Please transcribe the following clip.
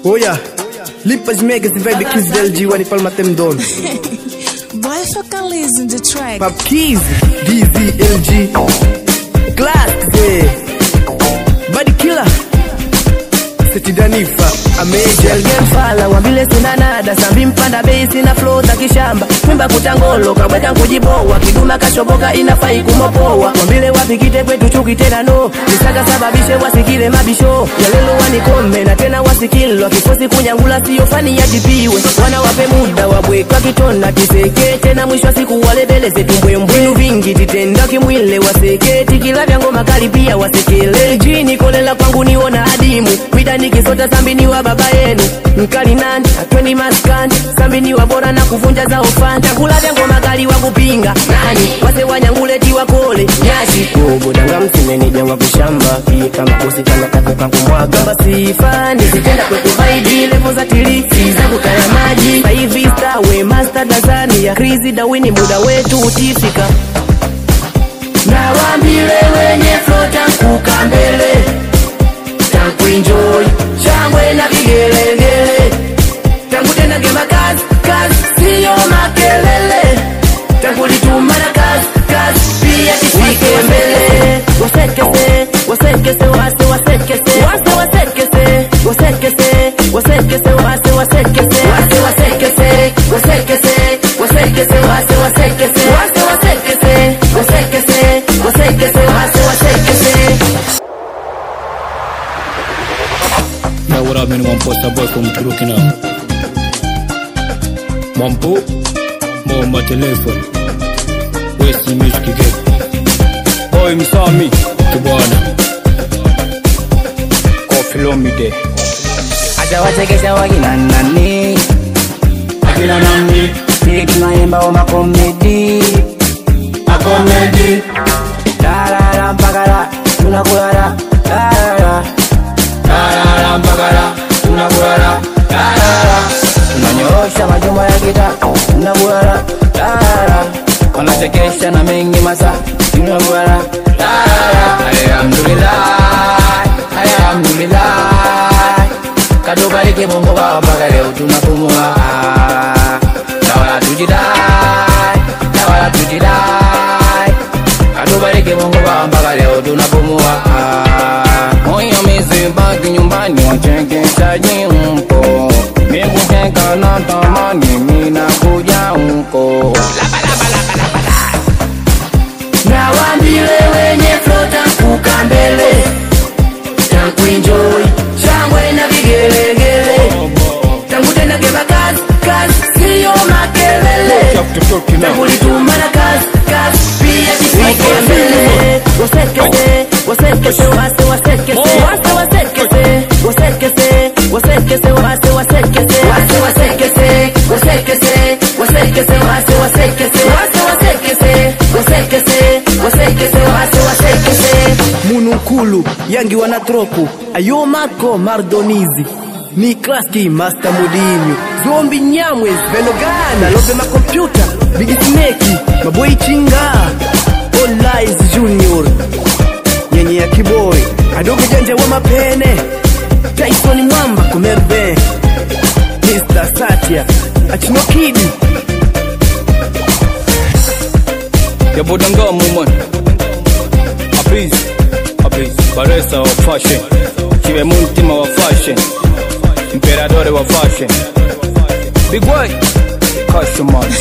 Oh yeah, Lipas Megas, the vibe Kids LG, when you palm at them down. Boy, fucking listen to the track. Pop Keys, DZ, LG, Glass, Body Killer, Seti Danifa, Amazing Game Fala, wabile sina nada, sambi mpanda base na flow za kishamba. Mwimba kutangolo, kabweta kujibowa, kiduma kashoboka inafai kumopowa. Wabile wapikite kwetu chuki tena no, nisaka sababishe wasikile mabisho. Yalelo wanikome na tena wasikilo, kifosi kunyangula siyo fani ya jipiwe. Wana wape muda wabwe kwa kitona kiseke, tena mwisho wa siku walebeleze tumbwe mbwinu vingi. Titenda kimwile waseke, tikila vyango makali pia wasekele. Jini kolela kwangu niona adimu, kwida nikisota sambi ni wa baba yenu. Mkali nani, atweni maskani, sambi ni wa bora na kuvunja za ofani. Chakula vyango makali wa kupinga, nani, wase wanyangule tiwa kole, nyashi. Kubu danga msime nija wa kushamba, pii kama kusi kama taku kanku mwaga. Kamba sifani, sitenda kwetu baidi, levo za tilifi, za kutaya maji. Saivi star, we master dazani ya krizi dawini muda wetu utifika. Na wambile wenye flota kukambele, tanku enjoy, shangwe na vigelegele. Tangu tena gema kazi, kazi, siyo makelele. Tangu lituma na kazi, kazi, pia kifike mbele. Wasekese, wasekese, wase, wasekese. Wase, wasekese, wasekese, wasekese, wase, wasekese. Wase, wasekese, wasekese, wasekese, wase, wasekese. Wase, wasekese, wasekese, wasekese, wase, wasekese. Now what up, man? One post a boy from Brooklyn now. Mampo, more my telephone. Where's the music again? Boy, Msami, Kibwana. Coffee on me there. Acha wachekesha wakina nani, Akina nani, sisi tunaimba wa makomedi. Akomedi. Tarara mpakara, tunakulala. Tarara, Tarara mpakara, tunakulala. Tarara. tunanyoosha majumba ya kita. Tunakulala. Tarara, wanachekesha na mengi masa. Tunakulala. Tarara, alhamdulillah, alhamdulillah. Kadobariki Mungu Baba mpaka leo tunapumua. Na wala tujidai, na wala tujidai. Kadobariki Mungu Baba mpaka leo tunapumua. Moyo umezibaki nyumbani wachekesha jimpo. Mimi keka na tamani mina kuja huko. Na wambile wenye flota kukambele, tanku enjoy, shangwe na vigelegele. Tangu tena gema kazi, kazi, siyo makelele. Tangu lituma na kazi, kazi, pia kifike mbele. Wasekese, wasekese, wase, wasekese. Wase, wasekese, wasekese, wasekese, wase, wasekese. Wase, wasekese, wasekese, wasekese, wase, wasekese. Wase, wasekese, wasekese, wasekese, wase, wasekese. Munukulu, yangi wanatroku, ayomako mardonizi. Ni klaski master mudinyu, zombi nyamwez, venogana, lope makompyuta, bigi sneki, maboy chinga. All Lies Junior, nyenye ya kiboy, adogo janja wa mapene. Tyson Mwamba kumerbe, Mr. Satya, Achimokidi. Ya bodanga muman. Apiz, Baresa wa fashion. Chive muntima wa fashion. Imperadore wa fashion. Big boy, Cashman.